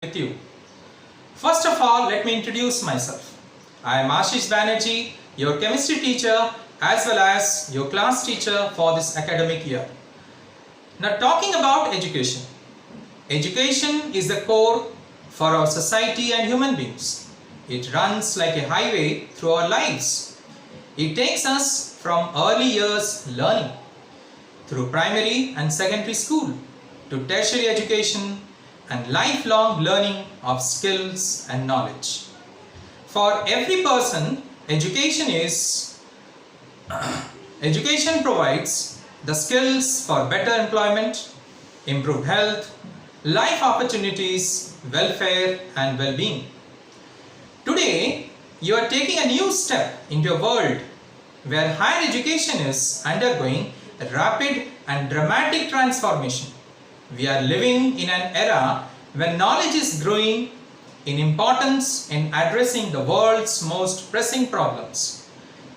with you. First of all, let me introduce myself. I am Ashish Benerjee, your chemistry teacher as well as your class teacher for this academic year. Now, talking about education. Education is the core for our society and human beings. It runs like a highway through our lives. It takes us from early years learning through primary and secondary school to tertiary education and lifelong learning of skills and knowledge. For every person, education provides the skills for better employment, improved health, life opportunities, welfare and well-being. Today, you are taking a new step into a world where higher education is undergoing a rapid and dramatic transformation. We are living in an era when knowledge is growing in importance in addressing the world's most pressing problems,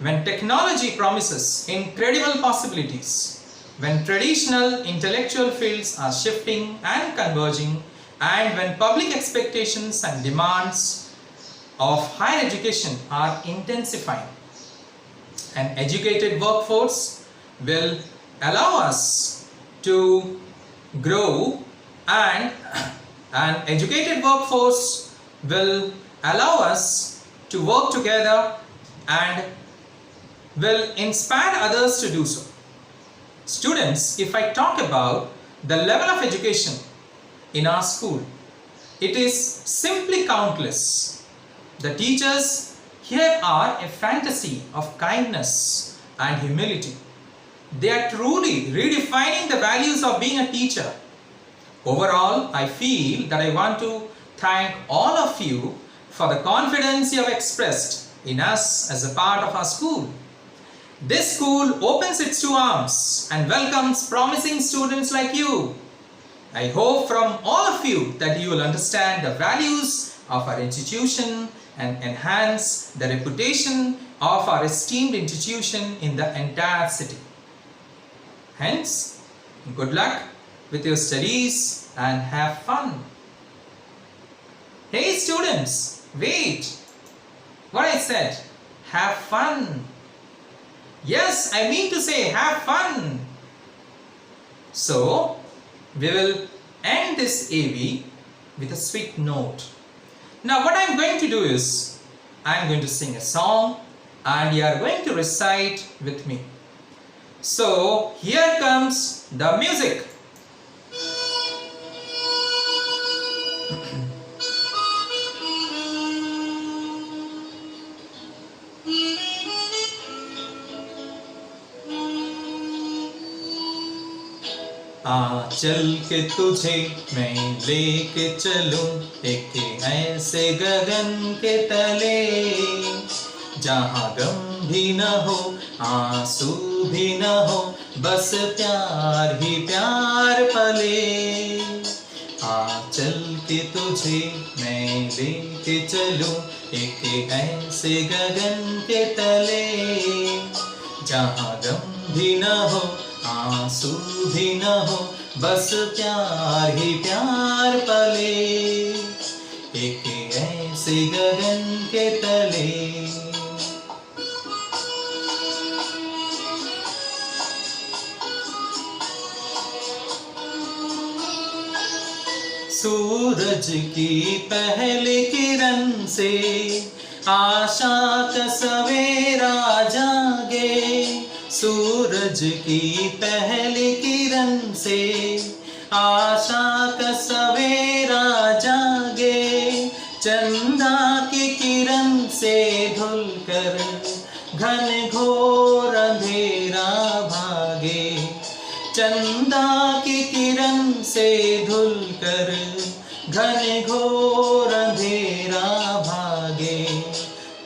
when technology promises incredible possibilities, when traditional intellectual fields are shifting and converging, and when public expectations and demands of higher education are intensifying. An educated workforce will allow us to grow, and an educated workforce will allow us to work together and will inspire others to do so. Students, if I talk about the level of education in our school, it is simply countless. The teachers here are a fantasy of kindness and humility. They are truly redefining the values of being a teacher. Overall, I feel that I want to thank all of you for the confidence you have expressed in us as a part of our school. This school opens its two arms and welcomes promising students like you. I hope from all of you that you will understand the values of our institution and enhance the reputation of our esteemed institution in the entire city. Hence, good luck with your studies and have fun. Hey students, wait! What I said, have fun. Yes, I mean to say have fun. So, we will end this AV with a sweet note. Now what I am going to do is, I am going to sing a song and you are going to recite with me. So, here comes the music. चल के तुझे मैं लेके चलूं एक ऐसे गगन के तले, जहाँ गम भी न हो आंसू भी न हो, बस प्यार ही प्यार पले। चल के तुझे मैं लेके चलूं एक ऐसे गगन के तले, जहाँ गम भी न हो आंसू भी न हो, बस प्यार ही प्यार पले, एक ऐसे गगन के तले। सूरज की पहली किरण से आशा का सवेरा जागे, सूरज की पहली किरण से आशा का सवेरा जागे, चंदा की किरण से धुलकर घन घोर अंधेरा भागे, चंदा की किरण से धुलकर घन घोर अंधेरा भागे,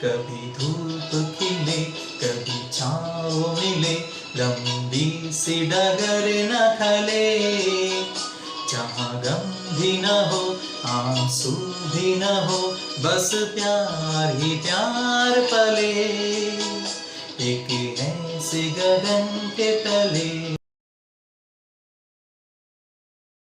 कभी धूप खिले कभी छाँव मिले, लंबी सी डगर न खले, जहाँ गम भी न हो आंसू भी न हो, बस प्यार ही प्यार पले, एक ऐसे गगन के तले।